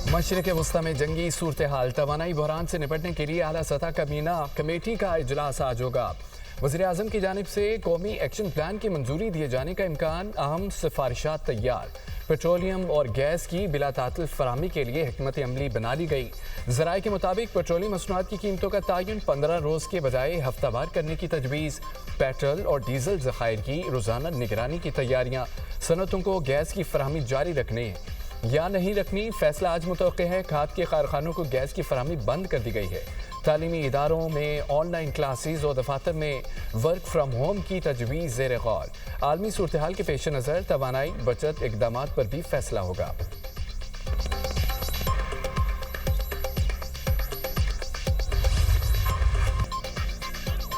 मशरिक़ वस्ती में जंगी सूरत हाल, तवानाई बहरान से निपटने के लिए आला सतह काबीना कमेटी का इजलास आज होगा। वज़ीर-ए-आज़म की जानिब से कौमी एक्शन प्लान की मंजूरी दिए जाने का इम्कान, अहम सिफारिशात तैयार। पेट्रोलियम और गैस की बिला तातिल फराहमी के लिए हिकमत अमली बना ली गई। ज़राए के मुताबिक पेट्रोलियम मसनूआत की कीमतों का तयन 15 रोज़ के बजाय हफ्तावार करने की तजवीज़। पेट्रोल और डीजल ज़खायर की रोज़ाना निगरानी की तैयारियाँ। सनतों को गैस की फराहमी जारी रखने या नहीं रखनी, फैसला आज मुतवक्किल है। खाद के कारखानों को गैस की फराहमी बंद कर दी गई है। तालीमी इदारों में ऑनलाइन क्लासेस और दफातर में वर्क फ्राम होम की तजवीज़ ज़ेर गौर। आलमी सूरत हाल के पेश नज़र तवानाई बचत इक़दामात पर भी फैसला होगा।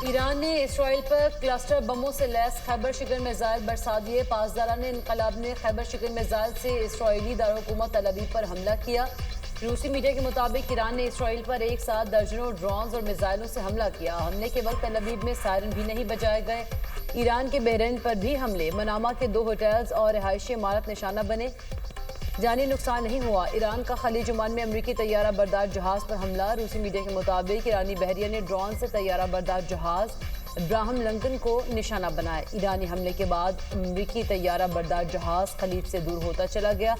ईरान ने इसराइल पर क्लस्टर बमों से लैस खैबर शिकन मिसाइल बरसा दिए। पासदारान इनकलाब ने खैबर शिकन मिसाइल से इसराइली दारकूमत तल अवीव पर हमला किया। रूसी मीडिया के मुताबिक ईरान ने इसराइल पर एक साथ दर्जनों ड्रोन्स और मिसाइलों से हमला किया। हमले के वक्त तल अवीव में सायरन भी नहीं बजाए गए। ईरान के बहरीन पर भी हमले। मनामा के 2 होटल्स और रिहायशी इमारत निशाना बने। जानी नुकसान नहीं हुआ। ईरान का खलीज ओमान में अमरीकी तैयारा बरदार जहाज पर हमला। रूसी मीडिया के मुताबिक ईरानी बहरिया ने ड्रोन से तैयारा बरदार जहाज इब्राहिम लिंकन को निशाना बनाया। ईरानी हमले के बाद अमरीकी तैयारा बरदार जहाज खलीज से दूर होता चला गया।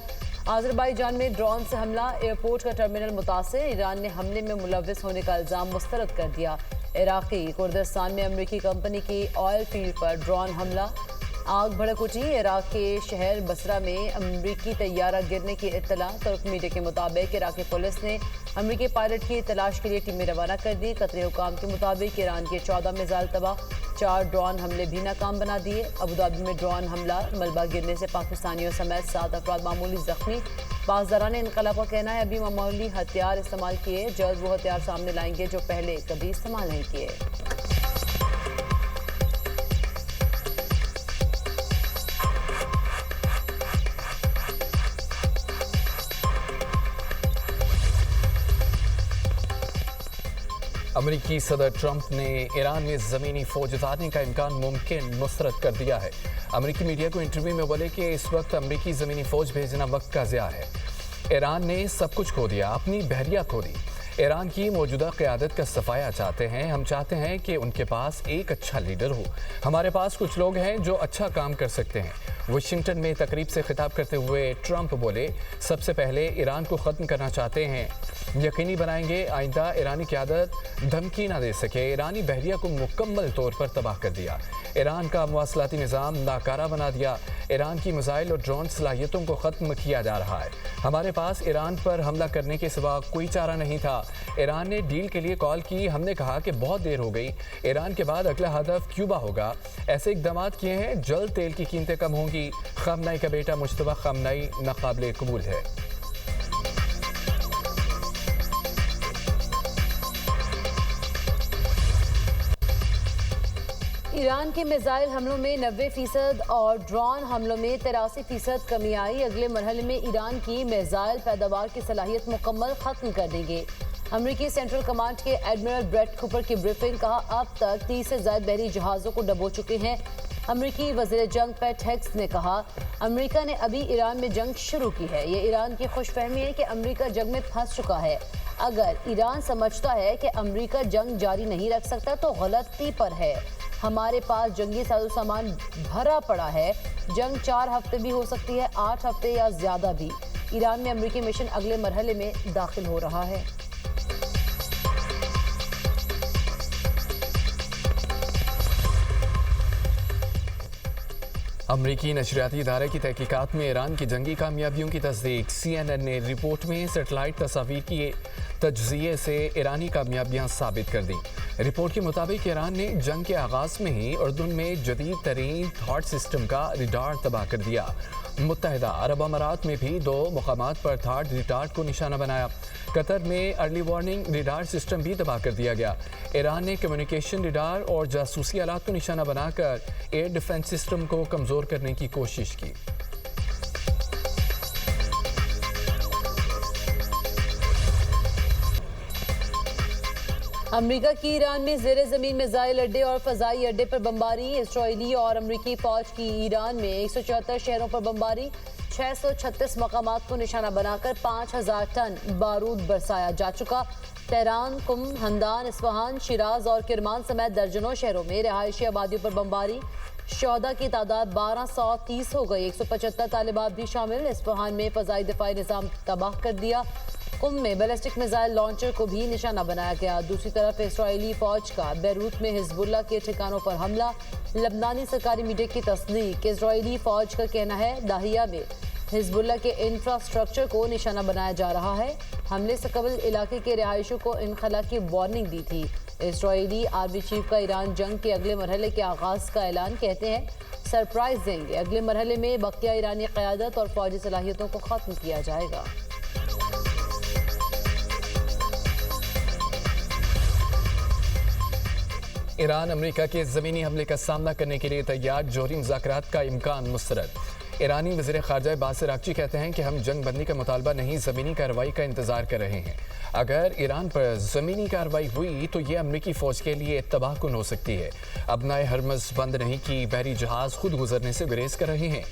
आज़रबाईजान में ड्रोन से हमला। एयरपोर्ट का टर्मिनल मुतासिर। ईरान ने हमले में मुलव्विस होने का इल्ज़ाम मुस्तरद कर दिया। इराक़ी कुर्दिस्तान में अमरीकी कंपनी की ऑयल फील्ड पर ड्रोन हमला। आग भड़क उठी। इराक के शहर बसरा में अमरीकी तैयारा गिरने की इत्तला। तुर्क मीडिया के मुताबिक इराकी पुलिस ने अमरीकी पायलट की तलाश के लिए टीमें रवाना कर दी। कतरी हुकाम के मुताबिक ईरान के 14 मिसाइल तबाह, 4 ड्रोन हमले भी नाकाम बना दिए। अबूधाबी में ड्रोन हमला, मलबा गिरने से पाकिस्तानियों समेत 7 अफराद मामूली जख्मी। पासदारान इनकलाब का कहना है अभी मामूली हथियार इस्तेमाल किए, जल्द वो हथियार सामने लाएंगे जो पहले कभी इस्तेमाल नहीं किए। अमरीकी सदर ट्रंप ने ईरान में ज़मीनी फ़ौज उतारने का इम्कान मुमकिन मुस्तरद कर दिया है। अमरीकी मीडिया को इंटरव्यू में बोले कि इस वक्त अमरीकी ज़मीनी फ़ौज भेजना वक्त का ज़िया है। ईरान ने सब कुछ खो दिया, अपनी बहरिया खो दी। ईरान की मौजूदा क़यादत का सफाया चाहते हैं। हम चाहते हैं कि उनके पास एक अच्छा लीडर हो। हमारे पास कुछ लोग हैं जो अच्छा काम कर सकते हैं। वाशिंगटन में तकरीब से खिताब करते हुए ट्रंप बोले, सबसे पहले ईरान को ख़त्म करना चाहते हैं। यकीनी बनाएंगे आइंदा ईरानी क़यादत धमकी ना दे सके। ईरानी बहरिया को मुकम्मल तौर पर तबाह कर दिया। ईरान का मवासलाती निज़ाम नाकारा बना दिया। ईरान की मिसाइल और ड्रोन सलाहियतों को ख़त्म किया जा रहा है। हमारे पास ईरान पर हमला करने के सिवा कोई चारा नहीं था। ईरान ने डील के लिए कॉल की। हमने कहा कि बहुत देर हो गई। ईरान के बाद अगला हदफ क्यूबा होगा। ऐसे इक़दाम किए हैं, जल्द तेल की कीमतें कम होंगी। ख़ामनाई का बेटा मुश्तबा ख़ामनाई नाक़ाबिले कबूल है। ईरान के मिसाइल हमलों में 90% और ड्रोन हमलों में 83% कमी आई। अगले मरहले में ईरान की मिसाइल पैदावार की सलाहियत मुकम्मल ख़त्म कर देंगे। अमरीकी सेंट्रल कमांड के एडमिरल ब्रेट कूपर की ब्रीफिंग। कहा अब तक 30 से ज़ायद बहरी जहाज़ों को डबो चुके हैं। अमरीकी वज़ीर जंग पैट हेक्स ने कहा अमरीका ने अभी ईरान में जंग शुरू की है। ये ईरान की खुशफहमी है कि अमरीका जंग में फंस चुका है। अगर ईरान समझता है कि अमरीका जंग जारी नहीं रख सकता तो गलती पर है। हमारे पास जंगी साजो सामान भरा पड़ा है। जंग 4 हफ्ते भी हो सकती है, 8 हफ्ते या ज़्यादा भी। ईरान में अमरीकी मिशन अगले मरहले में दाखिल हो रहा है। अमरीकी नशरियाती इदारे की तहकीकात में ईरान की जंगी कामयाबियों की तस्दीक। CNN ने रिपोर्ट में सेटेलाइट तस्वीर की तज्ज़िये से ईरानी कामयाबियां साबित कर दी। रिपोर्ट के मुताबिक ईरान ने जंग के आगाज़ में ही उर्दुन में जदीद तरीन थॉट सिस्टम का रिडार तबाह कर दिया। मुत्तहिदा अरब अमारात में भी 2 मुकामात पर थर्ड रिडार को निशाना बनाया। कतर में अर्ली वार्निंग रिडार सिस्टम भी तबाह कर दिया गया। ईरान ने कम्युनिकेशन रिडार और जासूसी आलात को निशाना बनाकर एयर डिफेंस सिस्टम को कमज़ोर करने की कोशिश की। अमरीका की ईरान में ज़ेरे ज़मीन मिसाइल अड्डे और फ़ज़ाई अड्डे पर बमबारी। इसराइली और अमरीकी फ़ौज की ईरान में 174 शहरों पर बमबारी। 636 मकामात को निशाना बनाकर 5000 टन बारूद बरसाया जा चुका। तेहरान, कुम, हमदान, इस्फहान, शिराज और किरमान समेत दर्जनों शहरों में रिहायशी आबादियों पर बमबारी। शोहदा की तादाद 1230 हो गई। 175 तालिबात भी शामिल। इस्फहान में फजाई दिफाई निज़ाम तबाह कर दिया। कुम में बैलिस्टिक मिसाइल लॉन्चर को भी निशाना बनाया गया। दूसरी तरफ इसराइली फौज का बैरूत में हिजबुल्लाह के ठिकानों पर हमला। लबनानी सरकारी मीडिया की तस्दीक। इसराइली फौज का कहना है दाहिया में हिजबुल्लाह के इंफ्रास्ट्रक्चर को निशाना बनाया जा रहा है। हमले से कबल इलाके के रिहायशियों को इनखला की वार्निंग दी थी। इसराइली आर्मी चीफ का ईरान जंग के अगले मरहले के आगाज़ का ऐलान। कहते हैं सरप्राइज देंगे। अगले मरहले में बकिया ईरानी क़यादत और फौजी सलाहियतों को ख़त्म किया जाएगा। ईरान अमेरिका के ज़मीनी हमले का सामना करने के लिए तैयार। जौहरी मुज़ाकरात का इम्कान मुस्तरद। ईरानी वज़ीर ख़ारजा बासिर अराग़ची कहते हैं कि हम जंग बंदी का मुतालबा नहीं, ज़मीनी कार्रवाई का इंतज़ार कर रहे हैं। अगर ईरान पर ज़मीनी कार्रवाई हुई तो ये अमरीकी फ़ौज के लिए तबाहकुन हो सकती है। अपनाए हरमज़ बंद नहीं की बहरी जहाज़ खुद गुजरने से गुरेज कर रहे हैं।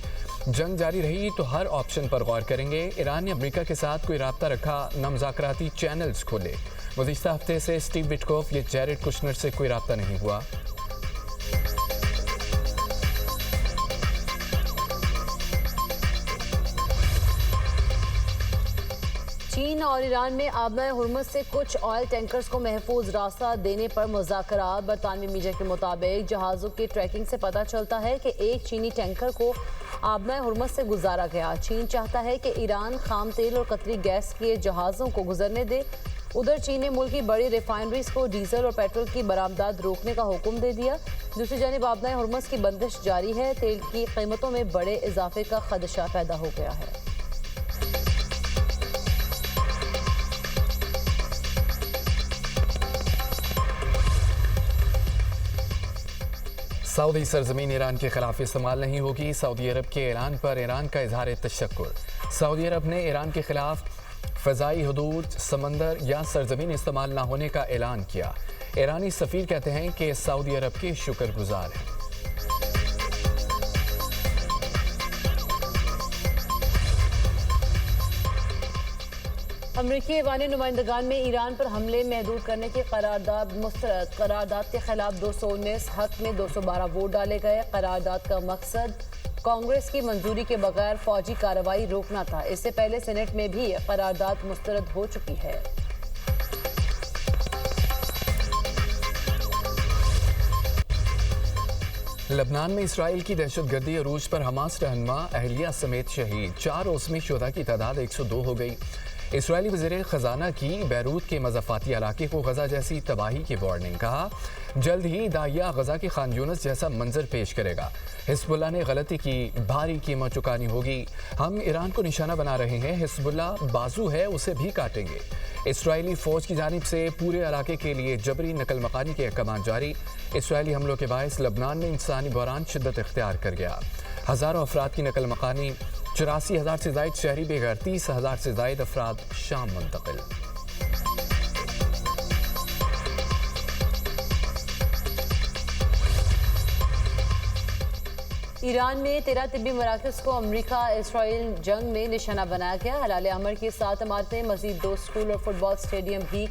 जंग जारी रही तो हर ऑप्शन पर गौर करेंगे। ईरान ने अमेरिका के साथ कोई राब्ता रखा न मुज़ाकराती चैनल्स खोले। गुज़िश्ता हफ्ते से स्टीव विटकॉफ या जैरेड कुशनर से कोई राब्ता नहीं हुआ। चीन और ईरान में आबनाए हुर्मुज़ से कुछ ऑयल टैंकर्स को महफूज रास्ता देने पर मुज़ाकरात। बरतानवी मीडिया के मुताबिक जहाज़ों की ट्रैकिंग से पता चलता है कि एक चीनी टैंकर को आबनाए हुर्मुज़ से गुजारा गया। चीन चाहता है कि ईरान खाम तेल और कतरी गैस के जहाज़ों को गुजरने दे। उधर चीन ने मुल्क की बड़ी रिफाइनरीज को डीजल और पेट्रोल की बरामदात रोकने का हुक्म दे दिया। दूसरी जानिब आबनाए हुर्मुज़ की बंदिश जारी है। तेल की कीमतों में बड़े इजाफे का खदशा पैदा हो गया है। सऊदी सरजमीन ईरान के खिलाफ इस्तेमाल नहीं होगी। सऊदी अरब के ऐलान पर ईरान का इजहार तशक्कुर। सऊदी अरब ने ईरान के खिलाफ फ़ज़ाई हदूद, समंदर या सरजमीन इस्तेमाल न होने का ऐलान किया। ईरानी सफ़ीर कहते हैं कि सऊदी अरब के शुक्रगुजार हैं। अमरीकी ऐवान नुमाइंदगान में ईरान पर हमले महदूद करने की करारदाद मुस्तरद। करारदाद के खिलाफ 219, हक में 212 वोट डाले गए। करारदाद का मकसद कांग्रेस की मंजूरी के बगैर फौजी कार्रवाई रोकना था। इससे पहले सेनेट में भी करारदाद मुस्तरद हो चुकी है। लबनान में इसराइल की दहशतगर्दी अरूज पर हमास रहनुमा अहलिया समेत शहीद। 4 रोज़ में शुहदा की तादाद 102 हो गई। इसराइली वज़ीर ख़जाना की बैरूत के मज़ाफ़ाती इलाके को गज़ा जैसी तबाही की वार्निंग। कहा जल्द ही दाहिया गज़ा के खान यूनिस जैसा मंजर पेश करेगा। हिज़्बुल्लाह ने गलती की, भारी कीमत चुकानी होगी। हम ईरान को निशाना बना रहे हैं। हिज़्बुल्लाह बाजू है, उसे भी काटेंगे। इसराइली फ़ौज की जानिब से पूरे इलाके के लिए जबरी नकल मकानी के अहकाम जारी। इसराइली हमलों के बायस लबनान में इंसानी बहरान शिद्दत इख्तियार कर गया। हज़ारों अफराद की नकल मकानी। 84,000 से ज़ायद शहरी बेघर। 30,000 से ज़ायद अफराद शाम मुंतकिल। ईरान में 13 तिब्बी मराकज़ को अमरीका इसराइल जंग में निशाना बनाया गया। हलाल अमर की 7 इमारतें, मजीद 2 स्कूल और फुटबॉल स्टेडियम भी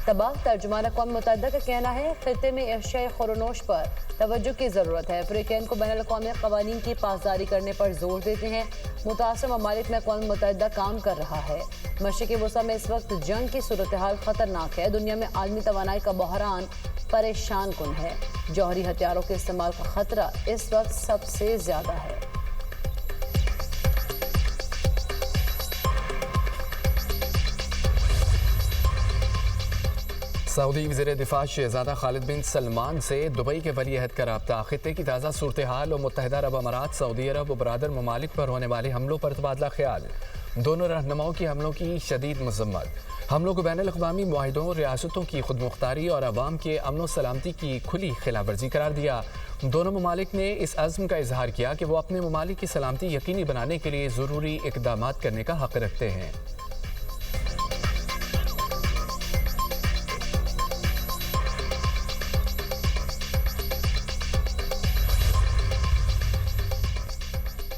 तबाह। तर्जुमान अक़वाम मुत्तहिदा का कहना है खित्ते में एशियाई खुरनोश पर तवज्जो की ज़रूरत है। अफ्रीकन को बैनुल अक़वामी क़वानीन की पासदारी करने पर जोर देते हैं। मुतासर ममालिक में अक़वाम मुत्तहिदा काम कर रहा है। मशरिक़ी वसा में इस वक्त जंग की सूरत हाल ख़तरनाक है। दुनिया में आलमी तवानाई का बहरान परेशान कुन है। जौहरी हथियारों के इस्तेमाल का खतरा इस वक्त सबसे ज़्यादा है। सऊदी वज़ीर दिफा शहज़ादा खालिद बिन सलमान से दुबई के वली अहद का रब्ता। खित्ते की ताज़ा सूरत हाल और मुत्तहिदा अरब अमारात, सऊदी अरब और बरादर ममालिक पर होने वाले हमलों पर तबादला ख्याल। दोनों रहनुमाओं की हमलों की शदीद मज़म्मत। हमलों को बैनुल अक़वामी मुआहिदों, रियासतों की खुद मुख्तारी और अवाम के अमन व सलामती की खुली खिलाफवर्जी करार दिया। दोनों ममालिक ने इस अज़्म का इजहार किया कि वो अपने ममालिक की सलामती यकीनी बनाने के लिए ज़रूरी इक़दाम करने का हक़ रखते हैं।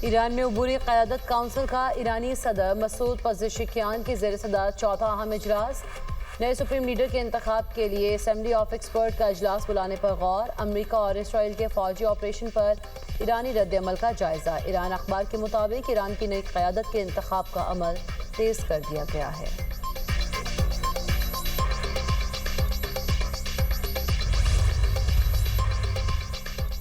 ایران میں عبوری قیادت کونسل کا ایرانی صدر مسعود پزشکیان کی زیر صدارت چوتھا اہم اجلاس۔ نئے سپریم لیڈر کے انتخاب کے لیے اسمبلی آف ایکسپرٹ کا اجلاس بلانے پر غور۔ امریکہ اور اسرائیل کے فوجی آپریشن پر ایرانی رد عمل کا جائزہ۔ ایران اخبار کے مطابق ایران کی نئی قیادت کے انتخاب کا عمل تیز کر دیا گیا ہے۔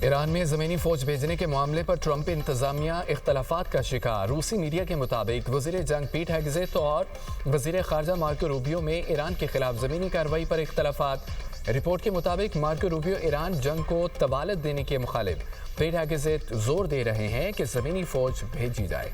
ایران میں زمینی فوج بھیجنے کے معاملے پر ٹرمپ انتظامیہ اختلافات کا شکار۔ روسی میڈیا کے مطابق وزیر جنگ پیٹ ہیگزیت اور وزیر خارجہ مارکو روبیو میں ایران کے خلاف زمینی کارروائی پر اختلافات۔ رپورٹ کے مطابق مارکو روبیو ایران جنگ کو طوالت دینے کے مخالف، پیٹ ہیگزیت زور دے رہے ہیں کہ زمینی فوج بھیجی جائے۔